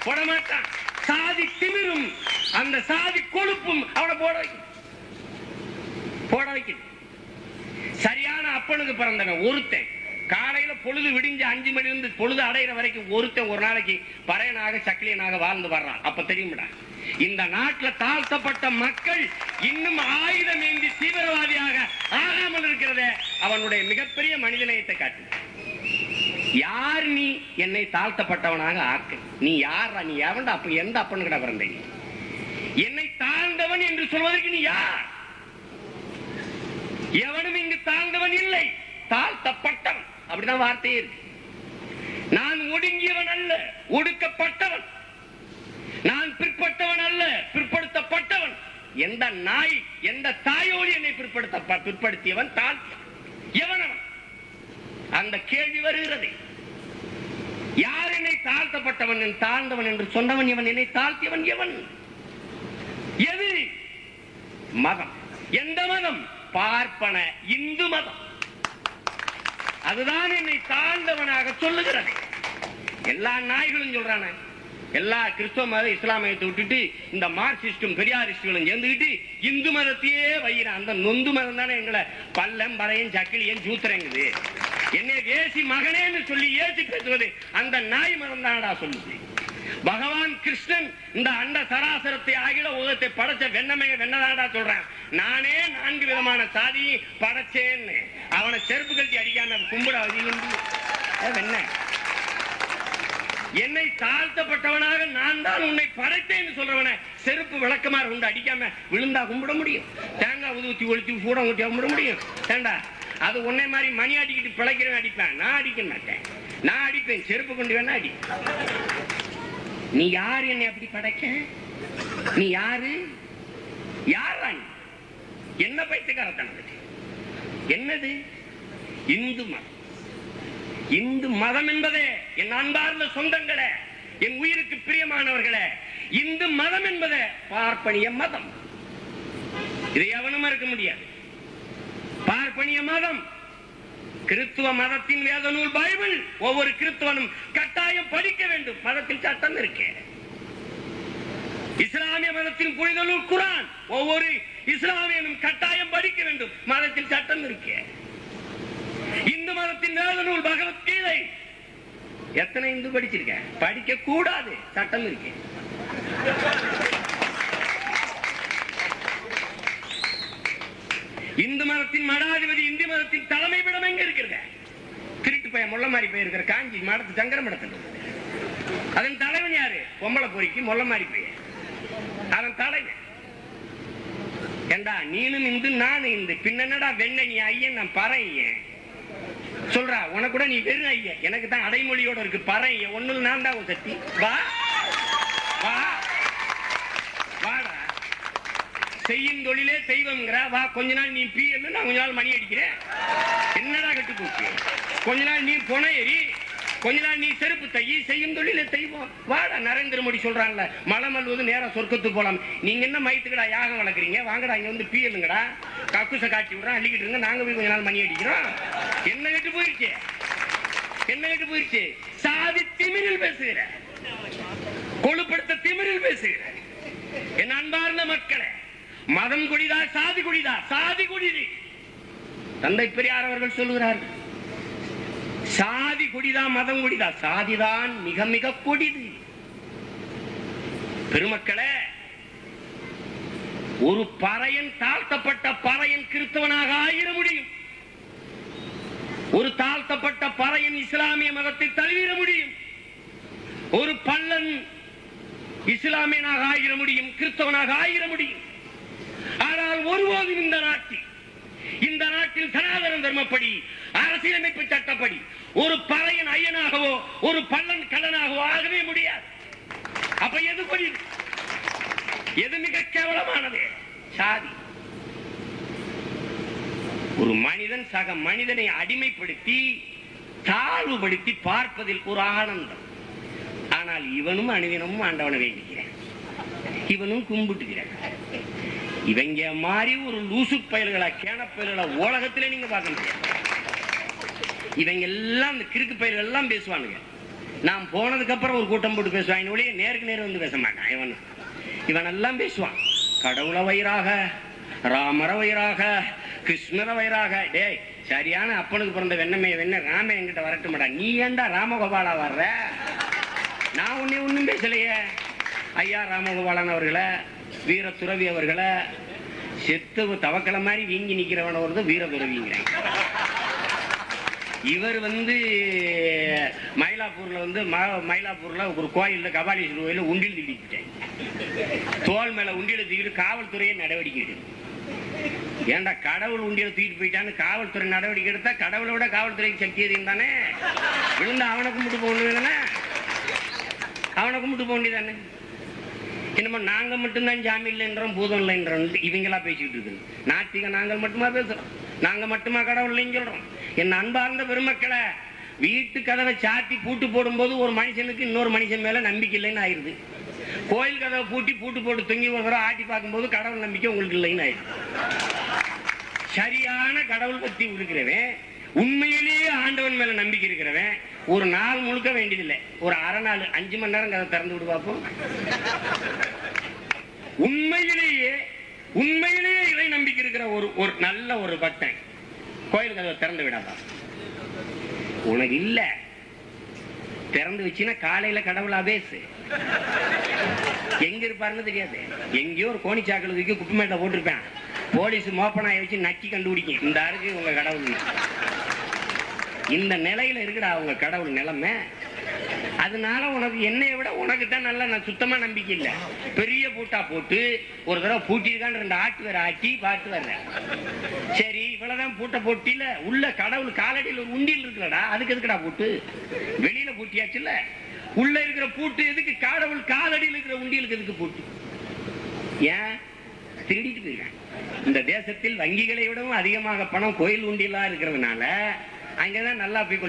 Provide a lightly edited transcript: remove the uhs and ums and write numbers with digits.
போடமாட்டான். சாதி திமிரும் அந்த சாதி கொழுப்பும் அவனை போட வைக்குது. சரியான அப்பனுக்கு பிறந்தவன் ஒருத்தன் காலையில பொழுது விடிஞ்சு 5 மணி இருந்து பொழுது அடைகிற வரைக்கும் ஒருத்தன் ஒரு நாளைக்கு பறையனாக சக்கிலியனாக வாழ்ந்து வர்றான். அப்ப தெரியும்டா இந்த நாட்டில் தாழ்த்தப்பட்ட மக்கள் இன்னும் ஆயுதம் ஏந்தி தீவிரவாதியாக ஆகாமல் இருக்கிறத அவனுடைய மிகப்பெரிய மனிதநேயத்தை காட்டு. யார் நீ என்னை தாழ்த்தப்பட்டவனாக ஆக்கு? நீ யார்? நீ எவன்டா? அப்ப எந்த அப்பனு கிட்ட பிறந்த? என்னை தாழ்ந்தவன் என்று சொல்வதற்கு நீ யார்? எவனும் இங்கு தாழ்ந்தவன் இல்லை, தாழ்த்தப்பட்டவன். அப்படிதான் வார்த்தையே இருக்கு. நான் ஒடுங்கியவன் அல்ல, ஒடுக்கப்பட்டவன். நான் பிற்பட்டவன் அல்ல, பிற்படுத்தப்பட்டவன். எந்த நாய் எந்த தாயோடு என்னை பிற்படுத்தியவன் தாழ்த்தியவன் எவனவன்? அந்த கேள்வி வருகிறது. யார் என்னை தாழ்த்தப்பட்டவன் தாழ்ந்தவன் என்று சொன்னவன் எவன்? என்னை தாழ்த்தியவன் எவன்? எது? மதம். எந்த மதம்? பார்ப்பன இந்து மதம். அதுதான் என்னை தாழ்ந்தவனாக சொல்லுகிறது. எல்லா நாய்களும் சொல்றான, எல்லா கிறிஸ்தவ மத இஸ்லாமியத்தை விட்டுட்டு இந்த மார்க்சிஸ்டும் பெரியாரிஸ்டுகளும் சேர்ந்துக்கிட்டு இந்து மதத்தையே வைகிறான். அந்த நொந்து மதம் தானே எங்களை பல்லம் பறையும் சக்கிலியும் சூத்திரங்குது. என்னை வேசி மகனேன்னு சொல்லி ஏசி பேசுவது அந்த நாய் மதம் தானடா சொல்லுது. பகவான் கிருஷ்ணன் இந்த அண்ட சராசரத்தை ஆகிட உலகத்தை படைச்ச வெண்ணதாடா சொல்றான். நானே 4 விதமான சாதியை படைச்சேன்னு அவனை செருப்பு கழட்டி அடிக்காம கும்பிட வெண்ண. என்னை தாழ்த்தப்பட்டவனாக நான் தான் உன்னை படைத்தேன்னு சொல்றவன செருப்பு விளக்கமாறு உண்டு அடிக்காம விழுந்தா கும்பிட முடியும்? தேங்காய் ஊத்தி ஒழுத்தி கூட ஊத்தி கும்பிட முடியும்? ஏண்டா அது உன்னை மாதிரி மணி அடிக்கிட்டு பிழைக்கிறவன் அடிப்பேன். நான் அடிக்க மாட்டேன். நான் அடிப்பேன், செருப்பு கொண்டு வேணா அடி. நீ யாரு என்னை அப்படி படைக்க? நீ யாரு? யாரா நீ? என்ன பைத்தியக்காரத்தனது? என்னது இந்து மதம்? இந்து மதம் என்பதே என் அன்பார்ந்த சொந்தங்களே, என் உயிருக்கு பிரியமானவர்களே, இந்து மதம் என்பதே பார்ப்பனிய மதம். இதை எவனும் மறுக்க முடியாது. பார்ப்பனிய மதம் கிறிஸ்துவ மதத்தின் வேத நூல் பைபிள் ஒவ்வொரு கிறிஸ்தவனும் கட்டாயம் படிக்க வேண்டும். மதத்தில் சட்டம் இருக்கு. இஸ்லாமிய மதத்தின் புனித நூல் குர்ஆன் ஒவ்வொரு இஸ்லாமியனும் கட்டாயம் படிக்க வேண்டும். மதத்தில் சட்டம் இருக்கு. இந்து மதத்தின் வேத நூல் பகவத்கீதை எத்தனை இந்து படிச்சிருக்க? படிக்க கூடாது, சட்டம் இருக்கு. இந்து மதத்தின் மடாதிபதி இந்து மதத்தின் தலைமை பீடம் எங்க இருக்கிறது? திருட்டு பையன் முள்ள மாதிரி போயிருக்கிற காஞ்சி மடத்து சங்கர மடத்தில். அதன் தலைவன் யாரு? பொம்பளை பொறிக்கு முள்ள மாதிரி போய் அதன் தலைவன். ஏண்டா நீனும் இந்து நானும் இந்து, பின்னடா வெண்ண நீ ஐயன் நான் பறையன் சொல்றா. உனக்கு கூட நீ வெறும் ஐயன், எனக்கு தான் அடைமொழியோட இருக்கு பறையன். ஒண்ணு நான் தான் சக்தி. வா வா வாடா. செய்யும் தொழிலே தெய்வம்ங்கிற வா. கொஞ்ச நாள் நீ பீ நான் கொஞ்ச நாள் மணி அடிக்கிறேன். என்னடா கட்டு போச்சு? கொஞ்ச நாள் நீ பொண ஏறி, கொஞ்ச நாள் நீ செருப்பு தையி. செய்யும் தொழிலே தெய்வம். வாடா. நரேந்திர மோடி சொல்றான்ல, மலை மல்வது நேரம் சொர்க்கத்துக்கு போலாம். நீங்க என்ன மயத்துக்கடா யாகம் வளர்க்குறீங்க? வாங்கடா இங்க வந்து பீ எழுங்கடா, கக்குசை காட்டி விடுறோம், அள்ளிக்கிட்டு இருங்க. நாங்க போய் கொஞ்ச நாள் மணி அடிக்கிறோம். என்ன கட்டு போயிருச்சு? என்ன கட்டு போயிருச்சு? சாதி திமிரில் பேசுகிற, கொழுப்படுத்த திமிரில் பேசுகிற என் அன்பார்ந்த மக்களே, மதம் குடிதா சாதி குடிதா? சாதி குடிது. தந்தை பெரியார் அவர்கள் சொல்லுகிறார்கள், சாதி குடிதா மதம் குடிதா? சாதிதான் மிக மிக கொடிது. பெருமக்களே, ஒரு பறையன், தாழ்த்தப்பட்ட பறையன் கிறிஸ்தவனாக ஆயிர முடியும். ஒரு தாழ்த்தப்பட்ட பறையன் இஸ்லாமிய மதத்தை தழுவிட முடியும். ஒரு பள்ளன் இஸ்லாமியனாக ஆயிர முடியும், கிறிஸ்தவனாக ஆயிர முடியும். ஆனால் ஒருபோதும் இந்த நாட்டில் சனாதன தர்மப்படி, அரசியலமைப்பு சட்டப்படி ஒரு பறையன் ஐயனாகவோ ஒரு பள்ளன் கள்ளனாகவோ ஆகவே முடியாது. அப்ப எது கொடி? எது மிக கேவலமானது? சாதி. ஒரு மனிதன் சக மனிதனை அடிமைப்படுத்தி தாழ்வுபடுத்தி பார்ப்பதில் ஒரு ஆனந்தம். ஆனால் இவனும் அணுவினமும் ஆண்டவனை வேண்டிக்கிறேன், இவனும் கும்பிட்டுக்கிறேன். இவங்க மாதிரி ஒரு லூசு பயல்களா கேன பயல்களா உலகத்திலே நீங்க பார்க்க முடியாது. இவங்க எல்லாம் இந்த கிறுக்கு பயல்கள் எல்லாம் பேசுவானுங்க. நான் போனதுக்கு அப்புறம் ஒரு கூட்டம் போட்டு பேசுவான் ஒழிய நேருக்கு நேரம் வந்து பேச மாட்டான். இவன் எல்லாம் பேசுவான். கடவுளை வயிறாக, ராமர வயிறாக, கிருஷ்ணர வயிறாக. டேய், சரியான அப்பனுக்கு பிறந்த வெண்ண ராம என்கிட்ட வரட்டுமாடா. நீ ஏண்டா ராமகோபாலா வர்ற? நான் ஒன்னும் பேசலையே. ஐயா ராமகோபாலன் அவர்களை, வீர துறவி அவர்களை, செத்து தவக்கலை மாதிரி வீங்கி நிக்கிறவன வருது வீர துறவிங்கிறாங்க. இவர் மயிலாப்பூர்ல ஒரு கோயில்ல, கபாலீஸ்வரர் கோயில உண்டில் தூக்கிட்டேன். தோல் மேல உண்டியல தூக்கிட்டு காவல்துறையை நடவடிக்கை எடுக்கும். ஏண்டா கடவுள் உண்டியல தூக்கிட்டு போயிட்டான்னு காவல்துறை நடவடிக்கை எடுத்தா கடவுளை விட காவல்துறைக்கு சக்தி அதிகம் தானே. விழுந்து அவனை கும்பிட்டு போகணும் தானே, அவனை கும்பிட்டு போக வேண்டியதானே. என்னமோ நாங்க மட்டும்தான் சாமி இல்லைன்றோம், பூதம் இல்லைன்றோம் இவங்களா பேசிக்கிட்டு இருக்கு. நாத்திக நாங்கள் மட்டுமா பேசுறோம்? நாங்க மட்டுமா கடவுள் இல்லைன்னு சொல்றோம்? என் அன்பார்ந்த பெருமக்களை, வீட்டு கதவை சாத்தி பூட்டு போடும் போது ஒரு மனுஷனுக்கு இன்னொரு மனுஷன் மேல நம்பிக்கை இல்லைன்னு ஆயிருது. கோயில் கதவை பூட்டி பூட்டு போட்டு தொங்கி ஒரு தடவை ஆட்டி பார்க்கும் போது கடவுள் நம்பிக்கை உங்களுக்கு இல்லைன்னு ஆயிருது. சரியான கடவுள் பத்தி இருக்கிறவன், உண்மையிலேயே ஆண்டவன் மேல நம்பிக்கை இருக்கிறவன் ஒரு நாள் முழுக்க வேண்டியதில்லை, ஒரு அரை நாள் 5 மணி நேரம் கதை திறந்து விடு பார்ப்போம். உண்மையிலேயே இறை நம்பிக்கை இருக்கிற ஒரு நல்ல ஒரு பக்தன் கோயில் கதவை திறந்து விடாதா? உனக்கு இல்ல, திறந்து வச்சுன்னா காலையில கடவுளா பேசு. எங்க இருப்பாருன்னு தெரியாது. எங்கேயோ ஒரு கோணி சாக்கல தூக்கி குப்பமேட்டை போட்டிருப்பேன். போலீஸ் மோப்பனாய வச்சு நக்கி கண்டுபிடிக்கும், இந்த அருக்கு உங்க கடவுள். இந்த நிலையில இருக்குடா உங்க கடவுள் நிலைமை. அதனால உனக்கு என்னைய விட உனக்கு தான் நல்லா நான் சுத்தமா நம்பிக்கை இல்லை. பெரிய பூட்டா போட்டு ஒரு தடவை பூட்டிருக்கான்னு 2 ஆட்டு வேற ஆட்டி பார்த்து வர்றேன். சரி, இவ்வளவுதான் பூட்டை போட்டில, உள்ள கடவுள் காலடியில் ஒரு உண்டியல் இருக்குல்லடா, அதுக்கு எதுக்குடா பூட்டு? வெளியில பூட்டியாச்சுல்ல, உள்ள இருக்கிற பூட்டு எதுக்கு? கடவுள் காலடியில் இருக்கிற உண்டியலுக்கு எதுக்கு பூட்டு? ஏன் திருடிட்டு போயிருக்கேன். இந்த தேசத்தில் வங்கிகளை விடவும் அதிகமாக பணம் கோயில் உண்டியலா இருக்கிறதுனால அங்கதான் நல்லா போய் கொண்டு